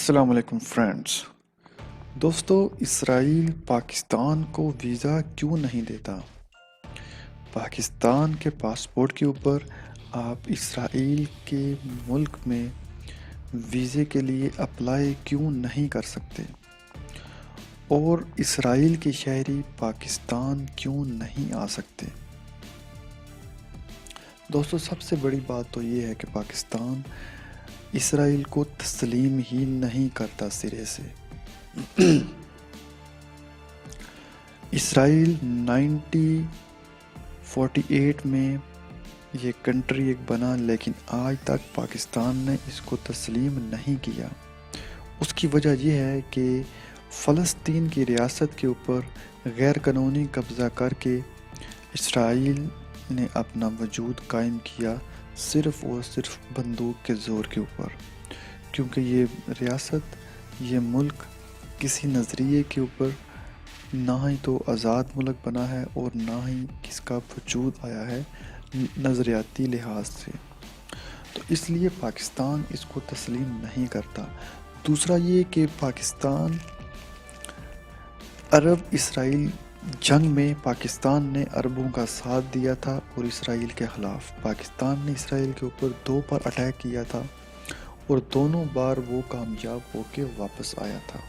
السلام علیکم فرینڈز. دوستو، اسرائیل پاکستان کو ویزا کیوں نہیں دیتا؟ پاکستان کے پاسپورٹ کے اوپر آپ اسرائیل کے ملک میں ویزے کے لیے اپلائی کیوں نہیں کر سکتے؟ اور اسرائیل کے شہری پاکستان کیوں نہیں آ سکتے؟ دوستو، سب سے بڑی بات تو یہ ہے کہ پاکستان اسرائیل کو تسلیم ہی نہیں کرتا سرے سے. اسرائیل 1948 میں یہ کنٹری ایک بنا، لیکن آج تک پاکستان نے اس کو تسلیم نہیں کیا. اس کی وجہ یہ ہے کہ فلسطین کی ریاست کے اوپر غیر قانونی قبضہ کر کے اسرائیل نے اپنا وجود قائم کیا صرف اور صرف بندوق کے زور کے اوپر، کیونکہ یہ ریاست، یہ ملک کسی نظریے کے اوپر نہ ہی تو آزاد ملک بنا ہے اور نہ ہی کس کا وجود آیا ہے نظریاتی لحاظ سے. تو اس لیے پاکستان اس کو تسلیم نہیں کرتا. دوسرا یہ کہ پاکستان عرب اسرائیل جنگ میں پاکستان نے عربوں کا ساتھ دیا تھا اور اسرائیل کے خلاف پاکستان نے اسرائیل کے اوپر 2 بار اٹیک کیا تھا اور دونوں بار وہ کامیاب ہو کے واپس آیا تھا.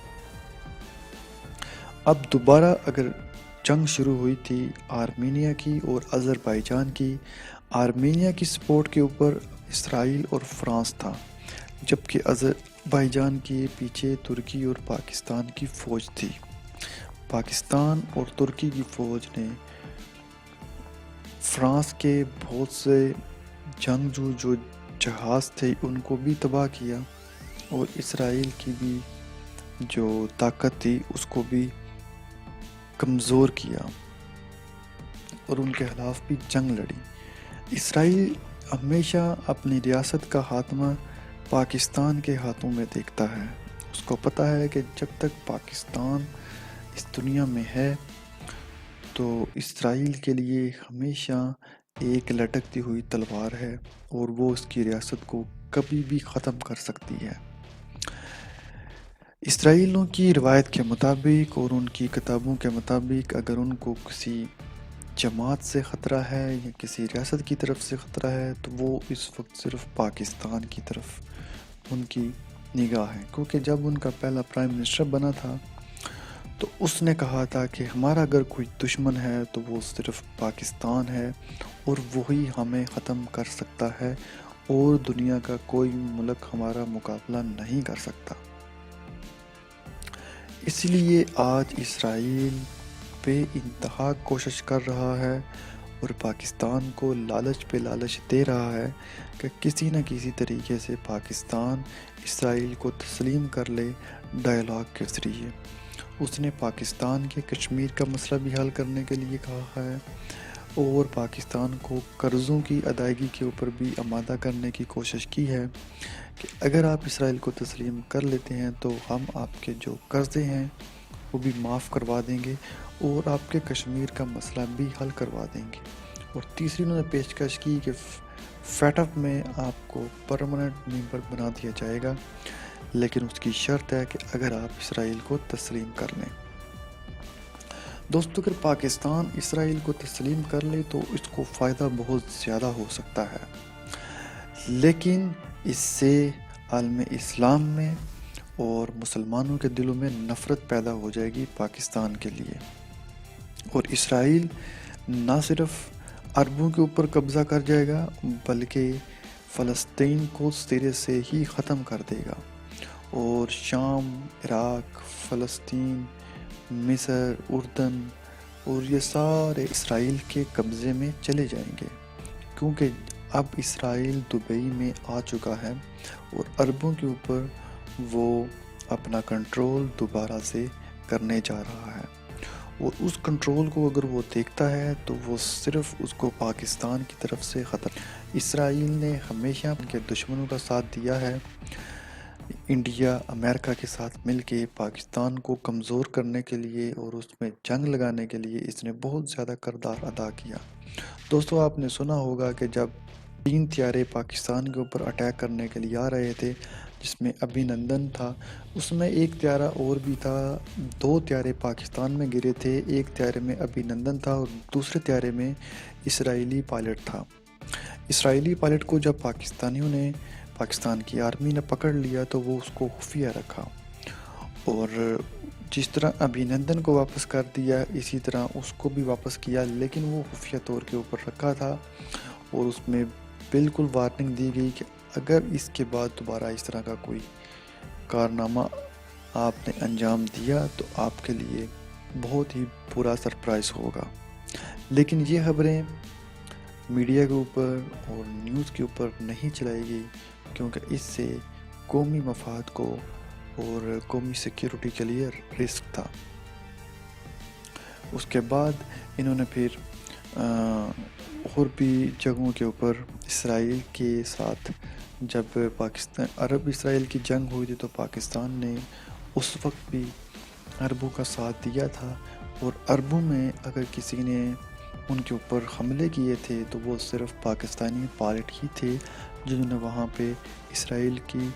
اب دوبارہ اگر جنگ شروع ہوئی تھی آرمینیا کی اور آذربائیجان کی. آرمینیا کی سپورٹ کے اوپر اسرائیل اور فرانس تھا، جبکہ آذربائیجان کے پیچھے ترکی اور پاکستان کی فوج تھی. پاکستان اور ترکی کی فوج نے فرانس کے بہت سے جنگجو جو جہاز تھے ان کو بھی تباہ کیا اور اسرائیل کی بھی جو طاقت تھی اس کو بھی کمزور کیا اور ان کے خلاف بھی جنگ لڑی. اسرائیل ہمیشہ اپنی ریاست کا خاتمہ پاکستان کے ہاتھوں میں دیکھتا ہے. اس کو پتہ ہے کہ جب تک پاکستان اس دنیا میں ہے تو اسرائیل کے لیے ہمیشہ ایک لٹکتی ہوئی تلوار ہے اور وہ اس کی ریاست کو کبھی بھی ختم کر سکتی ہے. اسرائیلیوں کی روایت کے مطابق اور ان کی کتابوں کے مطابق اگر ان کو کسی جماعت سے خطرہ ہے یا کسی ریاست کی طرف سے خطرہ ہے تو وہ اس وقت صرف پاکستان کی طرف ان کی نگاہ ہے. کیونکہ جب ان کا پہلا پرائم منسٹر بنا تھا تو اس نے کہا تھا کہ ہمارا اگر کوئی دشمن ہے تو وہ صرف پاکستان ہے اور وہی ہمیں ختم کر سکتا ہے اور دنیا کا کوئی ملک ہمارا مقابلہ نہیں کر سکتا. اس لیے آج اسرائیل بے انتہا کوشش کر رہا ہے اور پاکستان کو لالچ پہ لالچ دے رہا ہے کہ کسی نہ کسی طریقے سے پاکستان اسرائیل کو تسلیم کر لے ڈائیلاگ کے ذریعے. اس نے پاکستان کے کشمیر کا مسئلہ بھی حل کرنے کے لیے کہا ہے اور پاکستان کو قرضوں کی ادائیگی کے اوپر بھی آمادہ کرنے کی کوشش کی ہے کہ اگر آپ اسرائیل کو تسلیم کر لیتے ہیں تو ہم آپ کے جو قرضے ہیں وہ بھی معاف کروا دیں گے اور آپ کے کشمیر کا مسئلہ بھی حل کروا دیں گے. اور تیسری انہوں نے پیشکش کی کہ فیٹف میں آپ کو پرماننٹ ممبر بنا دیا جائے گا، لیکن اس کی شرط ہے کہ اگر آپ اسرائیل کو تسلیم کر لیں. دوستو، اگر پاکستان اسرائیل کو تسلیم کر لے تو اس کو فائدہ بہت زیادہ ہو سکتا ہے، لیکن اس سے عالم اسلام میں اور مسلمانوں کے دلوں میں نفرت پیدا ہو جائے گی پاکستان کے لیے. اور اسرائیل نہ صرف عربوں کے اوپر قبضہ کر جائے گا بلکہ فلسطین کو سرے سے ہی ختم کر دے گا اور شام، عراق، فلسطین، مصر، اردن اور یہ سارے اسرائیل کے قبضے میں چلے جائیں گے، کیونکہ اب اسرائیل دبئی میں آ چکا ہے اور عربوں کے اوپر وہ اپنا کنٹرول دوبارہ سے کرنے جا رہا ہے. اور اس کنٹرول کو اگر وہ دیکھتا ہے تو وہ صرف اس کو پاکستان کی طرف سے خطر. اسرائیل نے ہمیشہ ان کے دشمنوں کا ساتھ دیا ہے. انڈیا، امریکہ کے ساتھ مل کے پاکستان کو کمزور کرنے کے لیے اور اس میں جنگ لگانے کے لیے اس نے بہت زیادہ کردار ادا کیا. دوستو، آپ نے سنا ہوگا کہ جب 3 طیارے پاکستان کے اوپر اٹیک کرنے کے لیے آ رہے تھے جس میں ابھینندن تھا، اس میں ایک طیارہ اور بھی تھا، 2 طیارے پاکستان میں گرے تھے، ایک طیارے میں ابھینندن تھا اور دوسرے طیارے میں اسرائیلی پائلٹ تھا۔ اسرائیلی پائلٹ کو جب پاکستان کی آرمی نے پکڑ لیا تو وہ اس کو خفیہ رکھا، اور جس طرح ابھینندن کو واپس کر دیا اسی طرح اس کو بھی واپس کیا، لیکن وہ خفیہ طور کے اوپر رکھا تھا، اور اس میں بالکل وارننگ دی گئی کہ اگر اس کے بعد دوبارہ اس طرح کا کوئی کارنامہ آپ نے انجام دیا تو آپ کے لیے بہت ہی برا سرپرائز ہوگا۔ لیکن یہ خبریں میڈیا کے اوپر اور نیوز کے اوپر نہیں چلائی گئی، کیونکہ اس سے قومی مفاد کو اور قومی سیکیورٹی کے لیے رسک تھا۔ اس کے بعد انہوں نے پھر اور بھی جگہوں کے اوپر اسرائیل کے ساتھ، جب عرب اسرائیل کی جنگ ہوئی تھی تو پاکستان نے اس وقت بھی عربوں کا ساتھ دیا تھا، اور عربوں میں اگر کسی نے ان کے اوپر حملے کیے تھے تو وہ صرف پاکستانی پائلٹ ہی تھے جنہوں نے وہاں پہ اسرائیل کی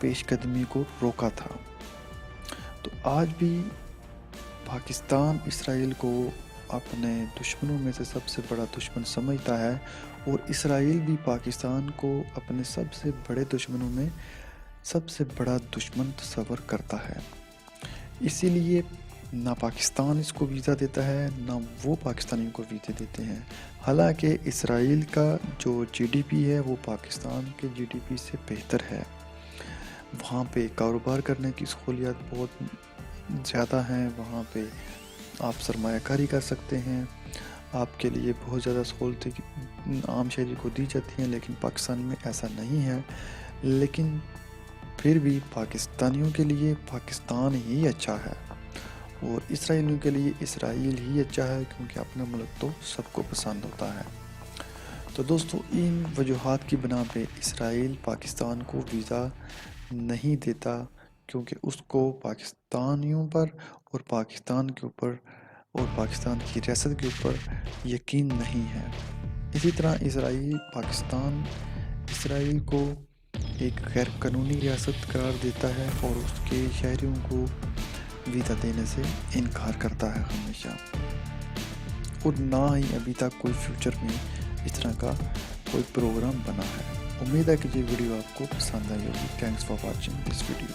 پیش قدمی کو روکا تھا۔ تو آج بھی پاکستان اسرائیل کو اپنے دشمنوں میں سے سب سے بڑا دشمن سمجھتا ہے، اور اسرائیل بھی پاکستان کو اپنے سب سے بڑے دشمنوں میں سب سے بڑا دشمن تصور کرتا ہے۔ اسی لیے نہ پاکستان اس کو ویزا دیتا ہے، نہ وہ پاکستانیوں کو ویزے دیتے ہیں، حالانکہ اسرائیل کا جو جی ڈی پی ہے وہ پاکستان کے جی ڈی پی سے بہتر ہے۔ وہاں پہ کاروبار کرنے کی سہولیات بہت زیادہ ہیں، وہاں پہ آپ سرمایہ کاری کر سکتے ہیں، آپ کے لیے بہت زیادہ سہولتیں عام شہری کو دی جاتی ہیں، لیکن پاکستان میں ایسا نہیں ہے۔ لیکن پھر بھی پاکستانیوں کے لیے پاکستان ہی اچھا ہے، اور اسرائیلیوں کے لیے اسرائیل ہی اچھا ہے، کیونکہ اپنا ملک تو سب کو پسند ہوتا ہے۔ تو دوستو، ان وجوہات کی بنا پہ اسرائیل پاکستان کو ویزا نہیں دیتا، کیونکہ اس کو پاکستانیوں پر اور پاکستان کے اوپر اور پاکستان کی ریاست کے اوپر یقین نہیں ہے۔ اسی طرح اسرائیل کو ایک غیر قانونی ریاست قرار دیتا ہے اور اس کے شہریوں کو ویزا دینے سے انکار کرتا ہے ہمیشہ، اور نہ ہی ابھی تک کوئی فیوچر میں اس طرح کا کوئی پروگرام بنا ہے۔ امید ہے کہ یہ ویڈیو آپ کو پسند آئی ہوگی۔ Thanks for watching this video.